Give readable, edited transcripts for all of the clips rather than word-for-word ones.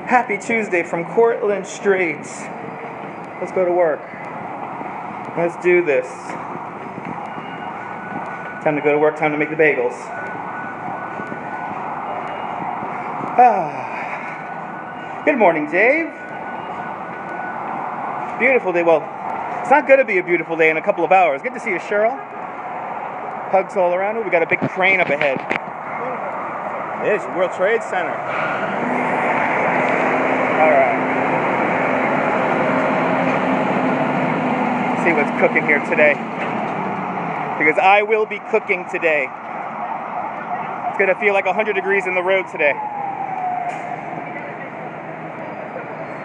Happy Tuesday from Cortlandt Straits. Let's go to work. Let's do this. Time to go to work, time to make the bagels. Good morning, Dave. Beautiful day. Well, it's not going to be a beautiful day in a couple of hours. Good to see you, Cheryl. Hugs all around. Ooh, we got a big crane up ahead. It is World Trade Center. All right. See what's cooking here today. Because I will be cooking today. It's going to feel like 100 degrees in the road today.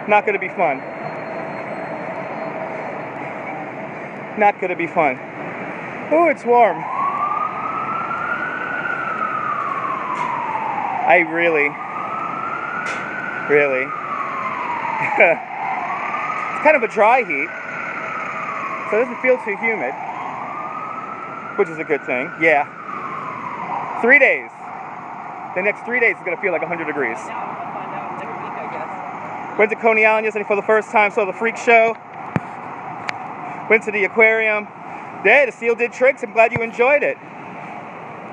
Not going to be fun. Not going to be fun. Oh, it's warm. I really. It's kind of a dry heat, so it doesn't feel too humid, which is a good thing. Yeah. 3 days. The next 3 days is going to feel like 100 degrees. Yeah, I'll find out next week, I guess. Went to Coney Island yesterday for the first time, saw the freak show. Went to the aquarium. Yeah, the seal did tricks. I'm glad you enjoyed it.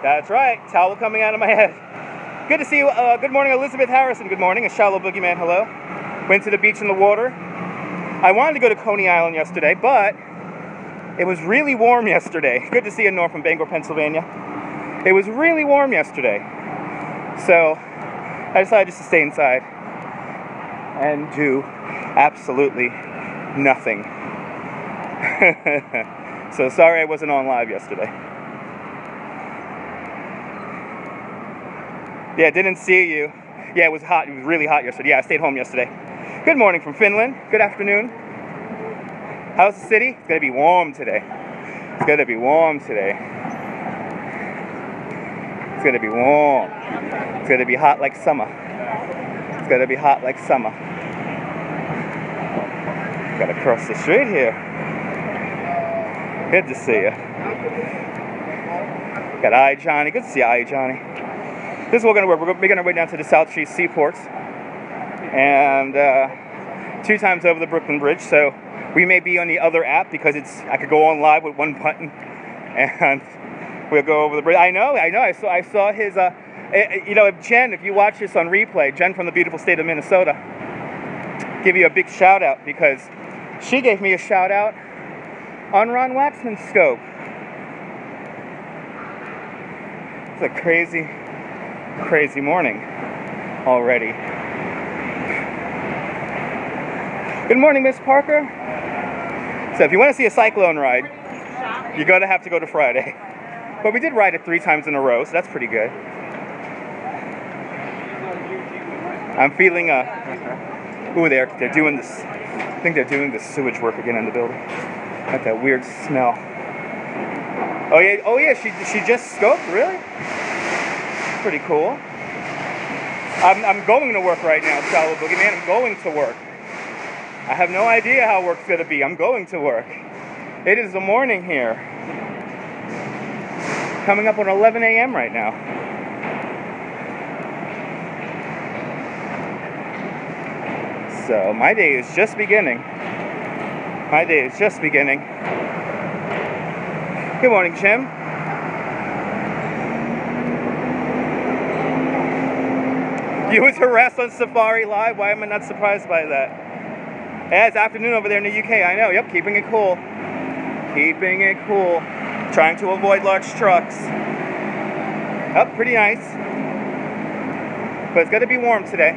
That's right. Towel coming out of my head. Good to see you. Good morning, Elizabeth Harrison. Good morning. A shallow boogeyman. Hello. Went to the beach in the water. I wanted to go to Coney Island yesterday, but it was really warm yesterday. Good to see you, North from Bangor, Pennsylvania. It was really warm yesterday. So I decided just to stay inside and do absolutely nothing. So sorry I wasn't on live yesterday. Yeah, didn't see you. Yeah, it was hot. It was really hot yesterday. Yeah, I stayed home yesterday. Good morning from Finland. Good afternoon. How's the city? It's going to be warm today. It's going to be warm today. It's going to be warm. It's going to be hot like summer. It's going to be hot like summer. Got to cross the street here. Good to see you. Got I Johnny. Good to see I Johnny. This is what we're going to work. We're making our way down to the South Street Seaports. And 2 times over the Brooklyn Bridge. So we may be on the other app because I could go on live with one button. And we'll go over the bridge. I know. I saw his, Jen, if you watch this on replay, Jen from the beautiful state of Minnesota, give you a big shout out because she gave me a shout out on Ron Waxman's scope. It's a crazy morning already. Good morning, Miss Parker. So if you want to see a cyclone ride, you're going to have to go to Friday. But we did ride it 3 times in a row, so that's pretty good. I'm feeling ooh, they're doing this. I think they're doing the sewage work again in the building. Got that weird smell. Oh yeah, she just scoped, really? Pretty cool. I'm going to work right now, Shallow Boogeyman. I'm going to work. I have no idea how work's going to be. I'm going to work. It is the morning here. Coming up on 11 a.m. right now. So my day is just beginning. My day is just beginning. Good morning, Jim. You was harassed on Safari Live? Why am I not surprised by that? Yeah, it's afternoon over there in the UK, I know. Yep, keeping it cool. Keeping it cool. Trying to avoid large trucks. Oh, pretty nice. But it's going to be warm today.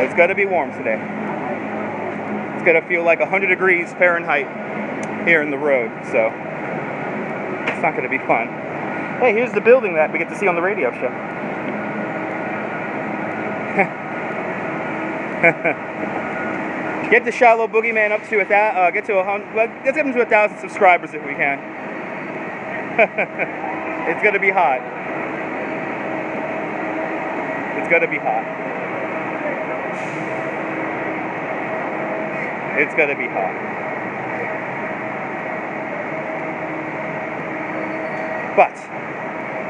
It's going to be warm today. It's going to feel like 100 degrees Fahrenheit here in the road, so it's not going to be fun. Hey, here's the building that we get to see on the radio show. Get the Shallow Boogeyman up to let's get him to 1,000 subscribers if we can. It's gonna be hot. It's gonna be hot. It's gonna be hot. But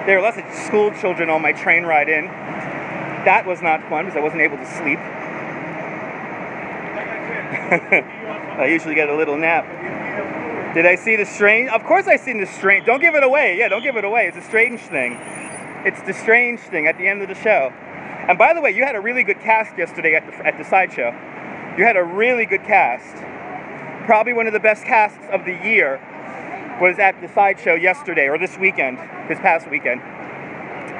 there are lots of school children on my train ride in. That was not fun because I wasn't able to sleep. I usually get a little nap. Did I see The Strange? Of course I seen The Strange. Don't give it away. Yeah, don't give it away. It's a strange thing. It's The Strange Thing at the end of the show. And by the way, you had a really good cast yesterday at the sideshow. You had a really good cast. Probably one of the best casts of the year was at the sideshow yesterday, or this past weekend.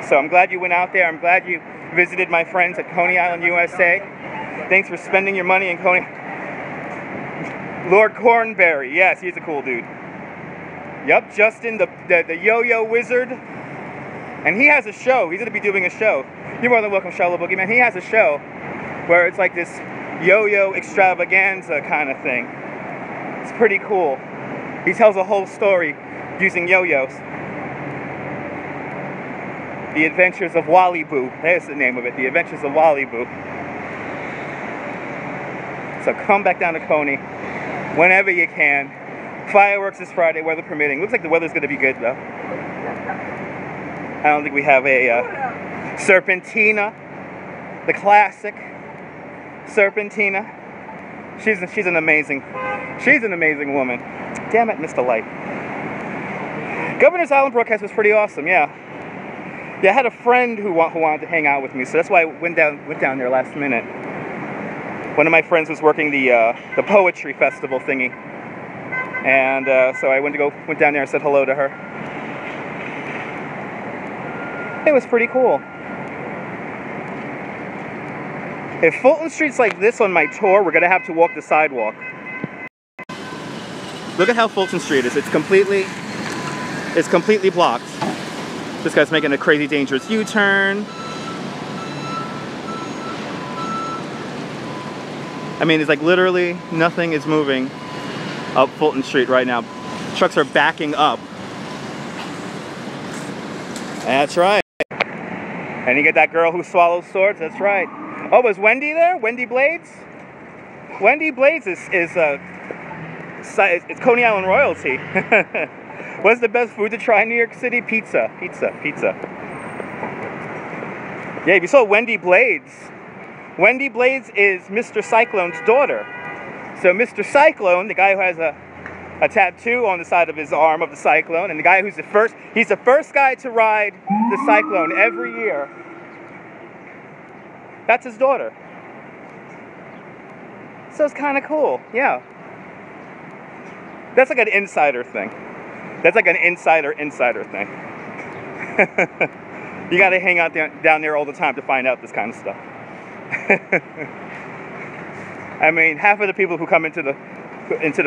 So I'm glad you went out there. I'm glad you visited my friends at Coney Island, USA. Thanks for spending your money in Coney. Lord Cornberry, yes, he's a cool dude. Yep, Justin, the yo-yo wizard. And he has a show. He's going to be doing a show. You're more than welcome, Charlotte Boogeyman. He has a show where it's like this yo-yo extravaganza kind of thing. It's pretty cool. He tells a whole story using yo-yos. The Adventures of Wally Boo. There's the name of it. The Adventures of Wally Boo. So come back down to Coney whenever you can. Fireworks this Friday, weather permitting. Looks like the weather's going to be good, though. I don't think we have a Serpentina, the classic Serpentina. She's an amazing woman. Damn it, Mr. Light. Governor's Island broadcast was pretty awesome, yeah. Yeah, I had a friend who wanted to hang out with me, so that's why I went down there last minute. One of my friends was working the poetry festival thingy, and so I went down there and said hello to her. It was pretty cool. If Fulton Street's like this on my tour, we're gonna have to walk the sidewalk. Look at how Fulton Street is. It's completely blocked. This guy's making a crazy dangerous U-turn. I mean, it's like literally nothing is moving up Fulton Street right now. Trucks are backing up. That's right. And you get that girl who swallows swords. That's right. Oh, was Wendy there? Wendy Blades? Wendy Blades is it's Coney Island royalty. What's the best food to try in New York City? Pizza. Yeah, if you saw Wendy Blades is Mr. Cyclone's daughter. So Mr. Cyclone, the guy who has a tattoo on the side of his arm of the Cyclone, and the guy he's the first guy to ride the Cyclone every year. That's his daughter. So it's kind of cool, yeah. That's like an insider thing. That's like an insider thing. You gotta hang out down there all the time to find out this kind of stuff. I mean, half of the people who come into the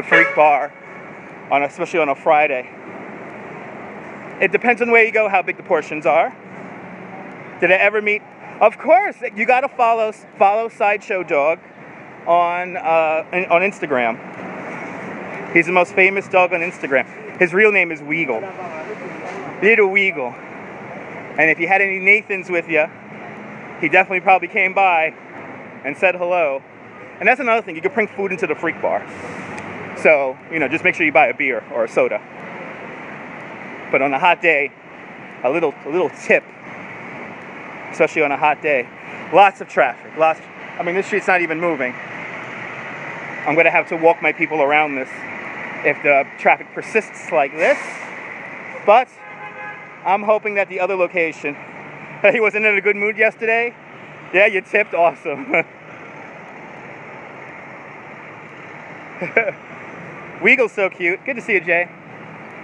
Freak Bar, especially on a Friday, it depends on where you go, how big the portions are. Did I ever meet? Of course, you gotta follow Sideshow Dog on Instagram. He's the most famous dog on Instagram. His real name is Weagle. Little Weagle. And if you had any Nathans with you, he definitely probably came by and said hello. And that's another thing, you can bring food into the Freak Bar. So, just make sure you buy a beer or a soda. But on a hot day, a little tip, especially on a hot day. Lots of traffic, I mean, this street's not even moving. I'm gonna have to walk my people around this if the traffic persists like this. But I'm hoping that the other location, he wasn't in a good mood yesterday. Yeah, you tipped, awesome. Weagle's so cute. Good to see you, Jay.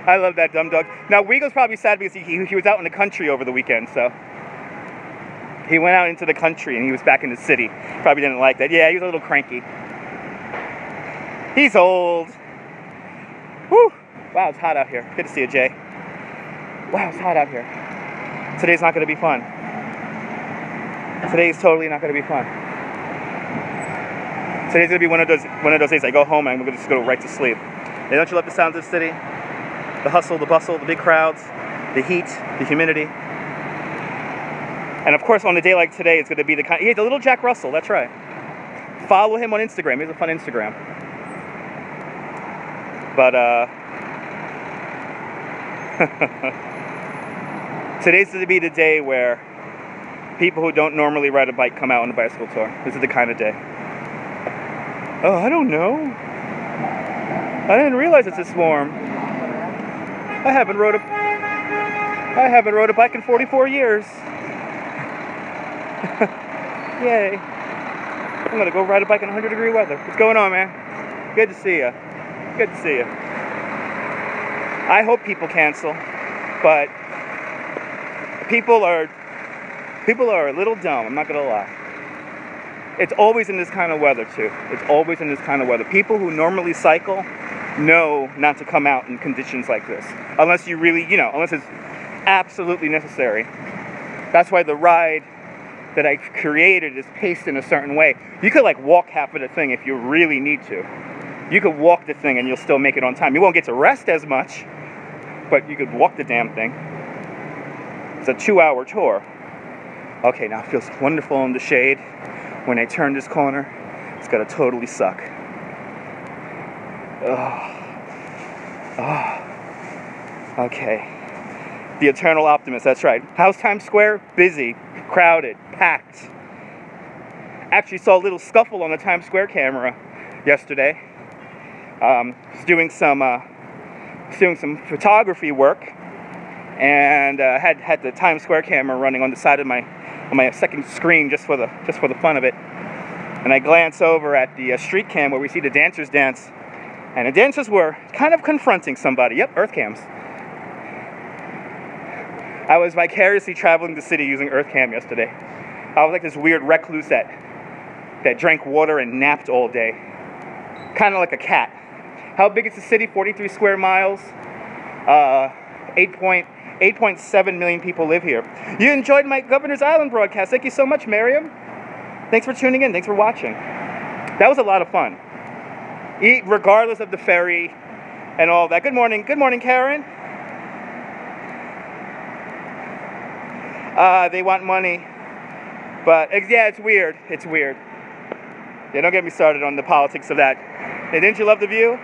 I love that dumb dog. Now, Weagle's probably sad because he was out in the country over the weekend, so. He went out into the country and he was back in the city. Probably didn't like that. Yeah, he was a little cranky. He's old. Whew. Wow, it's hot out here. Good to see you, Jay. Wow, it's hot out here. Today's not going to be fun. Today's totally not going to be fun. Today's going to be one of those days I go home and I'm going to just go right to sleep. And don't you love the sounds of the city? The hustle, the bustle, the big crowds, the heat, the humidity. And of course, on a day like today, it's going to be the little Jack Russell, that's right. Follow him on Instagram. He has a fun Instagram. But, today's going to be the day where people who don't normally ride a bike come out on a bicycle tour. This is the kind of day. Oh, I don't know. I didn't realize it's this warm. I haven't rode a bike in 44 years. Yay. I'm gonna go ride a bike in 100-degree weather. What's going on, man? Good to see you. Good to see you. I hope people cancel, but people are a little dumb, I'm not gonna lie. It's always in this kind of weather too. It's always in this kind of weather. People who normally cycle know not to come out in conditions like this. Unless you really, unless it's absolutely necessary. That's why the ride that I created is paced in a certain way. You could like walk half of the thing if you really need to. You could walk the thing and you'll still make it on time. You won't get to rest as much, but you could walk the damn thing. It's a 2-hour tour. Okay, now it feels wonderful in the shade. When I turn this corner, it's gonna totally suck. Okay. The eternal optimist, that's right. How's Times Square? Busy, crowded, packed. Actually saw a little scuffle on the Times Square camera yesterday. Was doing some photography work, and had the Times Square camera running on the side of my second screen just for the fun of it. And I glance over at the street cam where we see the dancers dance, and the dancers were kind of confronting somebody. Yep, earth cams. I was vicariously traveling the city using earth cam yesterday. I was like this weird recluse that drank water and napped all day. Kind of like a cat. How big is the city? 43 square miles. 8.7 million people live here. You enjoyed my Governor's Island broadcast. Thank you so much, Miriam. Thanks for tuning in. Thanks for watching. That was a lot of fun. Regardless of the ferry and all that. Good morning. Good morning, Karen. They want money. But, yeah, it's weird. It's weird. Yeah, don't get me started on the politics of that. Hey, didn't you love the view?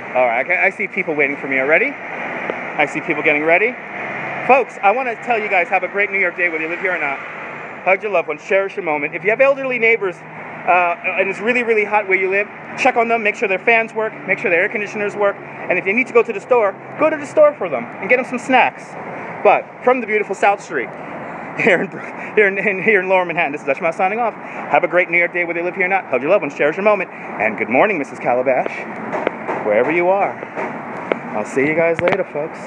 All right, I see people waiting for me already. I see people getting ready. Folks, I want to tell you guys, have a great New York Day, whether you live here or not. Hug your loved ones, cherish your moment. If you have elderly neighbors and it's really, really hot where you live, check on them, make sure their fans work, make sure their air conditioners work, and if you need to go to the store for them and get them some snacks. But from the beautiful South Street, here in Lower Manhattan, this is Dutch Mouse signing off. Have a great New York Day, whether you live here or not. Hug your loved ones, cherish your moment, and good morning, Mrs. Calabash, wherever you are. I'll see you guys later, folks.